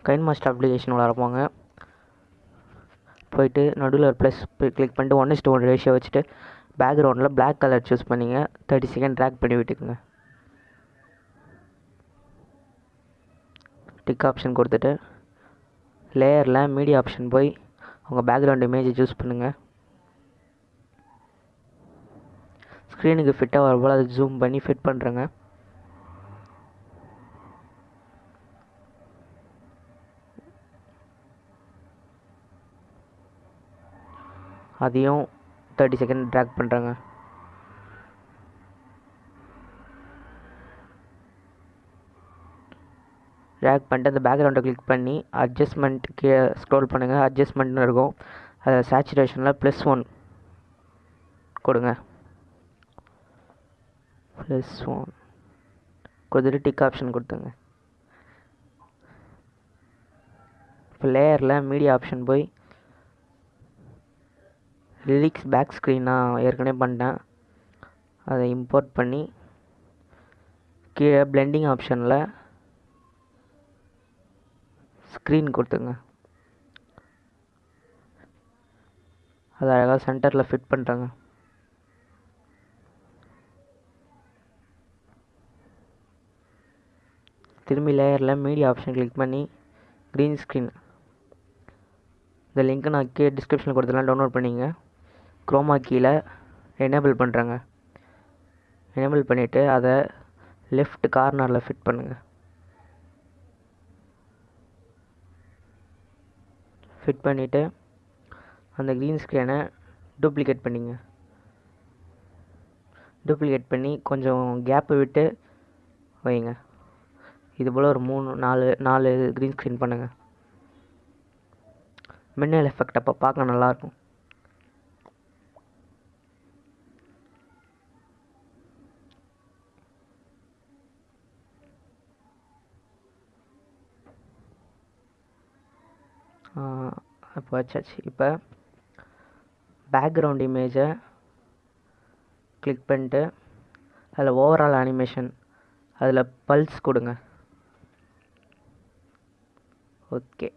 KineMaster application உள்ளார போங்க. போயிட்டு நடுவில் ஒரு ப்ளஸ் கிளிக் பண்ணிட்டு 1:1 ரேஷியோ வச்சுட்டு பேக்ரவுண்டில் Black கலர் சூஸ் பண்ணிங்க. 30 செகண்ட் ட்ராக் பண்ணி விட்டுக்குங்க. டிக் ஆப்ஷன் கொடுத்துட்டு லேயரில் மீடியா ஆப்ஷன் போய் உங்கள் பேக்ரவுண்ட் இமேஜை சூஸ் பண்ணுங்கள். ஸ்க்ரீனுக்கு ஃபிட்டாக வரப்போல் அதை ஜூம் பண்ணி ஃபிட் பண்ணுறேங்க. அதையும் 30 செகண்ட் ட்ராக் பண்ணுறேங்க. ட்ராக் பண்ணிட்டு அந்த பேக்ரவுண்டை கிளிக் பண்ணி அட்ஜஸ்ட்மெண்ட் கீழே ஸ்க்ரோல் பண்ணுங்கள். அட்ஜஸ்ட்மெண்ட்னு இருக்கும். அதை சேச்சுரேஷனில் +1 கொடுங்க. +1 கொடுத்துட்டு டிக் ஆப்ஷன் கொடுத்துங்க. இப்போ லேயரில் மீடியா ஆப்ஷன் போய் லிரிக்ஸ் பேக் ஸ்க்ரீன் நான் ஏற்கனவே பண்ணிட்டேன். அதை இம்போர்ட் பண்ணி கீழே பிளெண்டிங் ஆப்ஷனில் ஸ்க்ரீன் கொடுத்துங்க. அதை அழகாக சென்டரில் ஃபிட் பண்ணுறேங்க. திரும்பி லேயரில் மீடியா ஆப்ஷன் கிளிக் பண்ணி க்ரீன் ஸ்க்ரீன், இந்த லிங்க்கை நான் கீழே டிஸ்கிரிப்ஷனில் கொடுத்துலாம் டவுன்லோட் பண்ணிங்க. குரோமா கீழே எனேபிள் பண்ணுறேங்க. எனேபிள் பண்ணிவிட்டு அதை லெஃப்ட் கார்னரில் ஃபிட் பண்ணுங்கள். ஃபிட் பண்ணிவிட்டு அந்த க்ரீன் ஸ்க்ரீனை டூப்ளிகேட் பண்ணிங்க. டூப்ளிகேட் பண்ணி கொஞ்சம் கேப்பு விட்டு வைங்க. இதுபோல் ஒரு 3-4 க்ரீன் ஸ்க்ரீன் பண்ணுங்கள். மின்னல் எஃபெக்ட் அப்போ பார்க்க நல்லாயிருக்கும். இப்போ வச்சாச்சு. இப்போ பேக்ரவுண்ட் இமேஜை கிளிக் பண்ணிட்டு அதில் ஓவரால் அனிமேஷன் அதில் பல்ஸ் கொடுங்க. ஓகே.